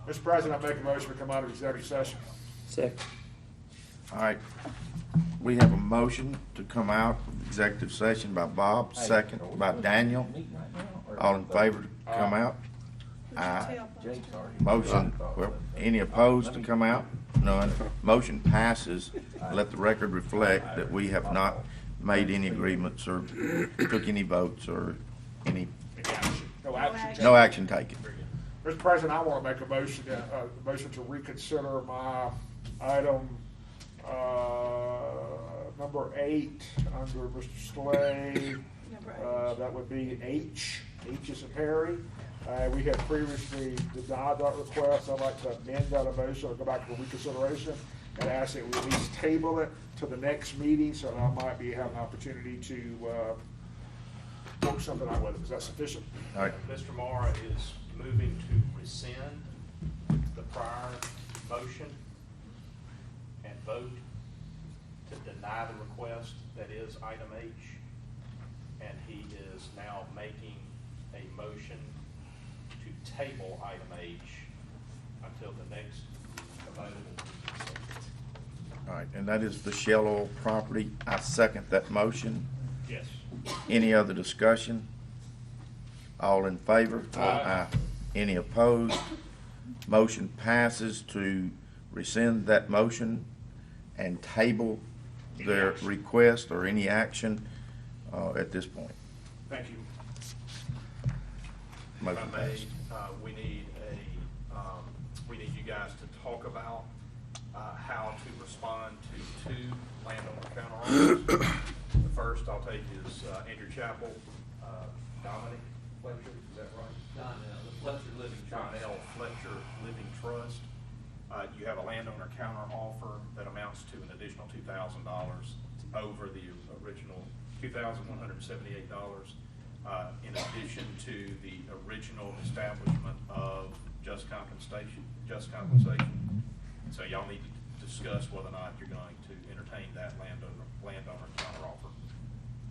Mr. President, I make a motion to come out of executive session. Second. All right, we have a motion to come out of executive session by Bob, second by Daniel. All in favor to come out? Aye. Motion, well, any opposed to come out? None. Motion passes. Let the record reflect that we have not made any agreements or took any votes or any, No action. no action taken. Mr. President, I want to make a motion to reconsider my item number 8 under Mr. Slay. That would be H. H is a Perry. We had previously denied that request. I'd like to amend that motion or go back for reconsideration and ask that we at least table it to the next meeting so that I might have an opportunity to work something out with it. Is that sufficient? All right. Mr. Mara is moving to rescind the prior motion and vote to deny the request that is item H. And he is now making a motion to table item H until the next available meeting. All right, and that is the Shell Oil property. I second that motion. Yes. Any other discussion? All in favor? Aye. Any opposed? Motion passes to rescind that motion and table their request or any action at this point. Thank you. Motion If I may, passed. we need you guys to talk about how to respond to 2 landowner counteroffers. The first I'll take is Andrew Chapel, Dominic Fletcher, is that right? Donnell Fletcher Living Trust. You have a landowner counter offer that amounts to an additional $2,000 over the original $2,178, in addition to the original establishment of just compensation. So y'all need to discuss whether or not you're going to entertain that landowner counter offer.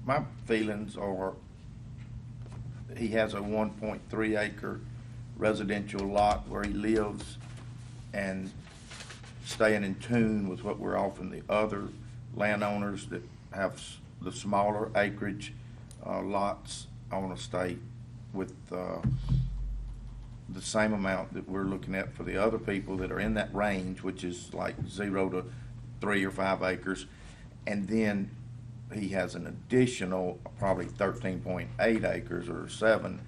My feelings are he has a 1.3 acre residential lot where he lives, and staying in tune with what we're offering the other landowners that have the smaller acreage lots. I want to stay with the same amount that we're looking at for the other people that are in that range, which is like 0 to 3 or 5 acres. And then he has an additional probably 13.8 acres or 7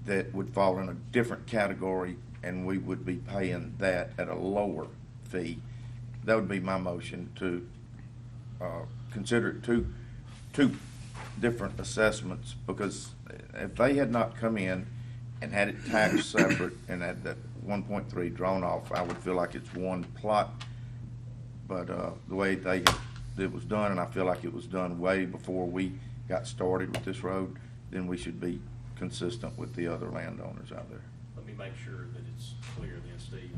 that would fall in a different category, and we would be paying that at a lower fee. That would be my motion to consider it two different assessments, because if they had not come in and had it taxed separate and had that 1.3 drawn off, I would feel like it's one plot. But the way it was done, and I feel like it was done way before we got started with this road, then we should be consistent with the other landowners out there. Let me make sure that it's clear then, Steve.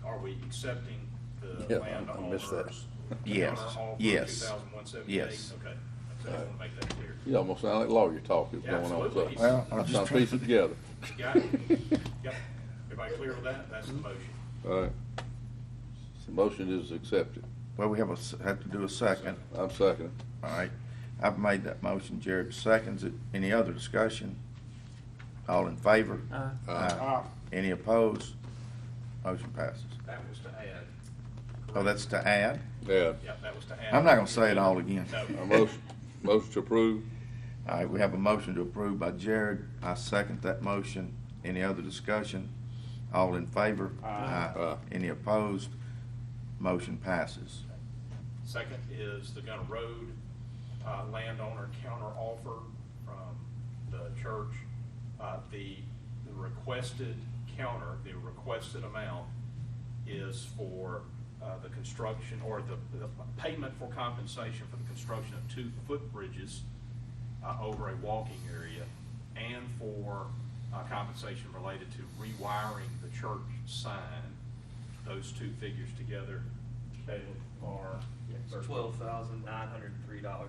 Are we accepting the I missed that. landowner's Yes, counter offer, yes, 2,178? yes. Okay, so I want to make that clear. You almost sound like lawyer talk is going on. Absolutely. So Well, I'm I'm just trying to trying piece it together. Got it? Yep. Everybody clear with that? That's the motion. All right. The motion is accepted. Well, we have to do a second. I'm seconding. All right, I've made that motion. Jared seconds it. Any other discussion? All in favor? Aye. Any opposed? Motion passes. That was to add. Oh, that's to add? Yeah. Yep, that was to add. I'm not gonna say it all again. No. A motion to approve. All right, we have a motion to approve by Jared. I second that motion. Any other discussion? All in favor? Aye. Any opposed? Motion passes. Second is the Gunner Road landowner counter offer from the church. The requested counter, the requested amount is for the construction or the payment for compensation for the construction of 2 footbridges over a walking area, and for compensation related to rewiring the church sign. Those 2 figures together, Caleb, are $12,903.20.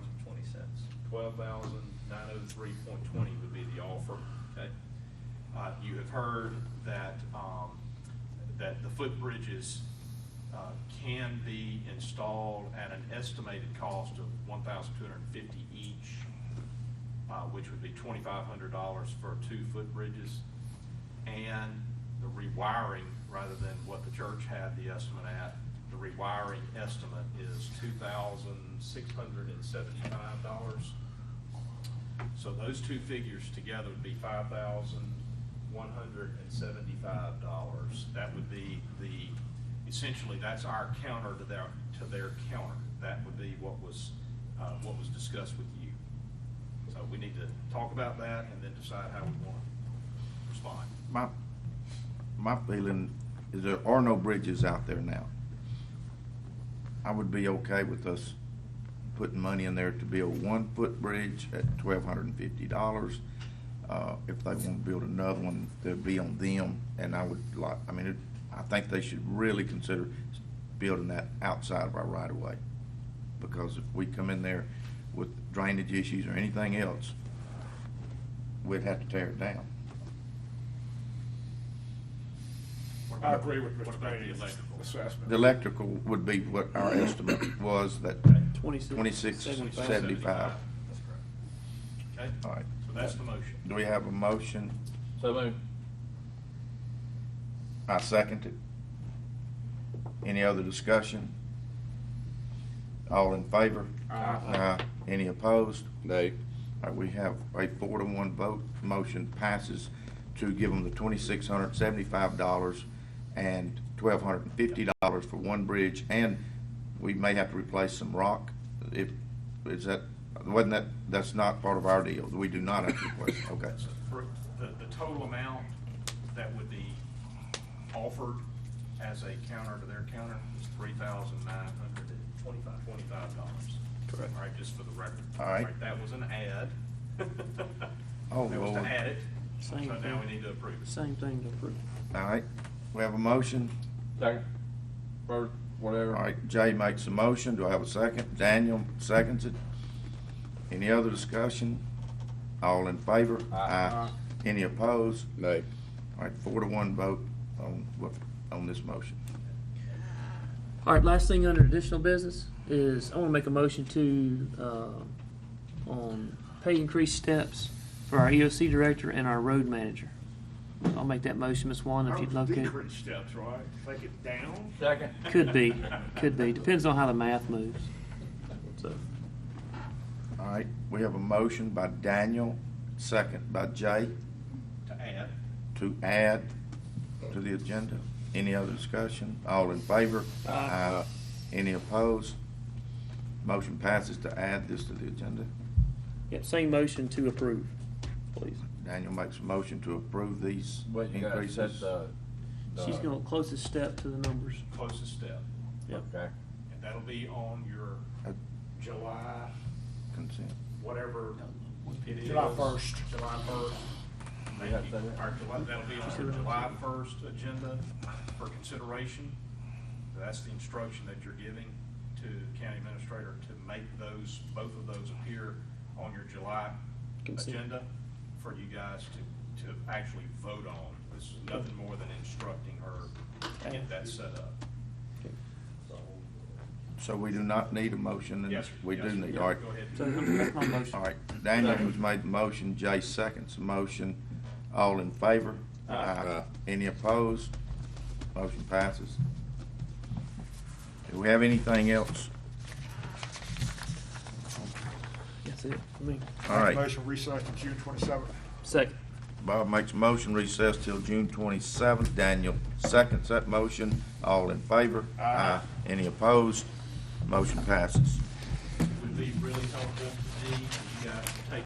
$12,903.20 would be the offer. Okay. You have heard that that the footbridges can be installed at an estimated cost of $1,250 each, which would be $2,500 for 2 footbridges. And the rewiring, rather than what the church had the estimate at, the rewiring estimate is $2,675. So those two figures together would be $5,175. That would be essentially that's our counter to their counter. That would be what was discussed with you. So we need to talk about that and then decide how we want to respond. My feeling is there are no bridges out there now. I would be okay with us putting money in there to build 1-foot bridge at $1,250. If they want to build another one, it'd be on them. And I think they should really consider building that outside of our right of way. Because if we come in there with drainage issues or anything else, we'd have to tear it down. I agree with What Mr. about the Payne's electrical? assessment. The electrical would be what our estimate was, that $26.75. That's correct. Okay? All right. So that's the motion. Do we have a motion? So moved. I second it. Any other discussion? All in favor? Aye. Any opposed? Nay. All right, we have a 4-to-1 vote. Motion passes to give them the $2,675 and $1,250 for 1 bridge, and we may have to replace some rock. That's not part of our deal. We do not have to replace it. Okay. So for the total amount that would be offered as a counter to their counter is $3,925. Correct. All right, just for the record. All right. That was an add. Oh, That was to Lord. add it. So Same now thing. we need to approve it. Same thing to approve. All right, we have a motion. Second. First, whatever. All right, Jay makes a motion. Do I have a second? Daniel seconds it. Any other discussion? All in favor? Aye. Any opposed? Nay. All right, 4-to-1 vote on this motion. All right, last thing under additional business is I want to make a motion to, on pay increase steps for our EOC director and our road manager. I'll make that motion, Ms. Wanda, if you'd locate. Decrease steps, right? Take it down? Second. Could be, depends on how the math moves. So, All right, we have a motion by Daniel, second by Jay, To add. to add to the agenda. Any other discussion? All in favor? Aye. Any opposed? Motion passes to add this to the agenda. yep, same motion to approve, please. Daniel makes a motion to approve these But you gotta set increases. She's going to closest step to the numbers. Closest step. Yep. Okay. And that'll be on your July, Consent. whatever it is. July 1st. July 1st. You have to say that? That'll be on your July 1st agenda for consideration. That's the instruction that you're giving to the county administrator to make both of those appear on your July Consent. agenda for you guys to actually vote on. This is nothing more than instructing her to get that set up. So we do not need a motion, and Yes, we yes, do need, yeah, all right. Go ahead. So that's my motion. All right, Daniel has made the motion, Jay seconds the motion. All in favor? Aye. Any opposed? Motion passes. Do we have anything else? That's it for me. All right, Motion recess to June 27th. Second. Bob makes a motion, recess till June 27th. Daniel seconds that motion. All in favor? Aye. Any opposed? Motion passes. It would be really helpful to me if you guys take